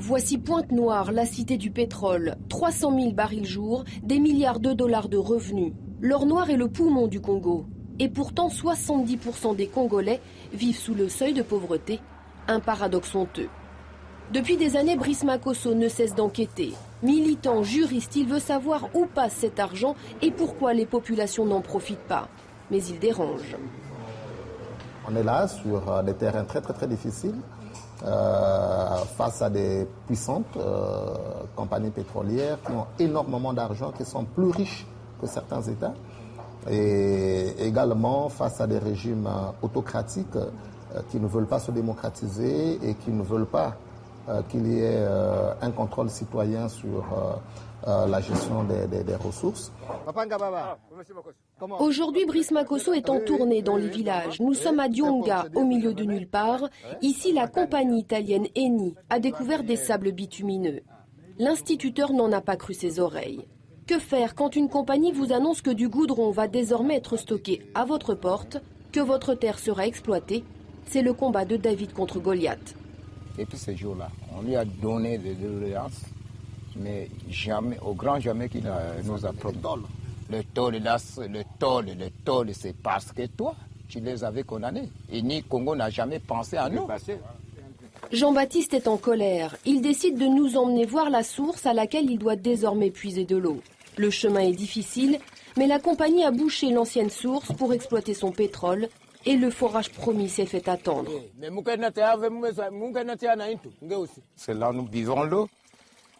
Voici Pointe-Noire, la cité du pétrole. 300 000 barils jour, des milliards de dollars de revenus. L'or noir est le poumon du Congo. Et pourtant, 70% des Congolais vivent sous le seuil de pauvreté. Un paradoxe honteux. Depuis des années, Brice Makosso ne cesse d'enquêter. Militant, juriste, il veut savoir où passe cet argent et pourquoi les populations n'en profitent pas. Mais il dérange. On est là sur des terrains très difficiles, face à des puissantes compagnies pétrolières qui ont énormément d'argent, qui sont plus riches que certains États, et également face à des régimes autocratiques qui ne veulent pas se démocratiser et qui ne veulent pas qu'il y ait un contrôle citoyen sur la gestion des ressources. Aujourd'hui, Brice Makosso est en tournée dans les villages. Nous sommes à Dionga, au milieu de nulle part. Ici, la compagnie italienne Eni a découvert des sables bitumineux. L'instituteur n'en a pas cru ses oreilles. Que faire quand une compagnie vous annonce que du goudron va désormais être stocké à votre porte, que votre terre sera exploitée? C'est le combat de David contre Goliath. Depuis ce jour-là, on lui a donné des doléances, mais jamais, au grand jamais qu'il nous a promis. Le tôle, c'est parce que toi, tu les avais condamnés. Et ni Congo n'a jamais pensé à nous. Jean-Baptiste est en colère. Il décide de nous emmener voir la source à laquelle il doit désormais puiser de l'eau. Le chemin est difficile, mais la compagnie a bouché l'ancienne source pour exploiter son pétrole. Et le forage promis s'est fait attendre. C'est là où nous buvons l'eau.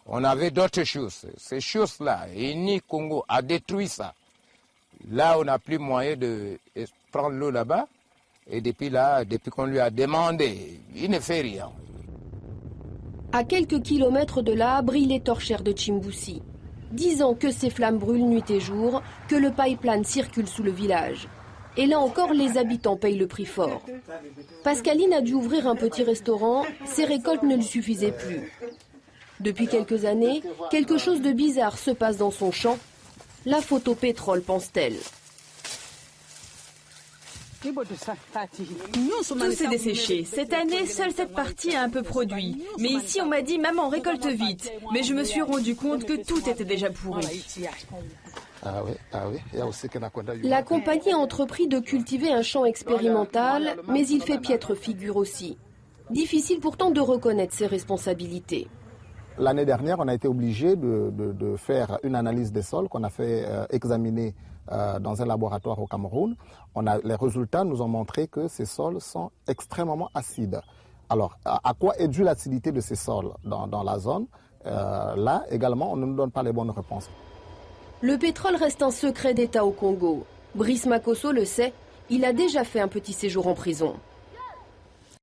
On avait d'autres choses. Ces choses-là, Eni Congo a détruit ça. Là, on n'a plus moyen de prendre l'eau là-bas. Et depuis là, depuis qu'on lui a demandé, il ne fait rien. À quelques kilomètres de là, brillent les torchères de Tchimboussi. 10 ans que ces flammes brûlent nuit et jour, que le pipeline circule sous le village. Et là encore, les habitants payent le prix fort. Pascaline a dû ouvrir un petit restaurant, ses récoltes ne lui suffisaient plus. Depuis quelques années, quelque chose de bizarre se passe dans son champ. La faute au pétrole, pense-t-elle. Tout s'est desséché. Cette année, seule cette partie a un peu produit. Mais ici, on m'a dit, maman, récolte vite. Mais je me suis rendu compte que tout était déjà pourri. La compagnie a entrepris de cultiver un champ expérimental, mais il fait piètre figure aussi. Difficile pourtant de reconnaître ses responsabilités. L'année dernière, on a été obligé de faire une analyse des sols qu'on a fait examiner dans un laboratoire au Cameroun. Les résultats nous ont montré que ces sols sont extrêmement acides. Alors, à quoi est due l'acidité de ces sols dans la zone? Là, également, on ne nous donne pas les bonnes réponses. Le pétrole reste un secret d'État au Congo. Brice Makosso le sait, il a déjà fait un petit séjour en prison.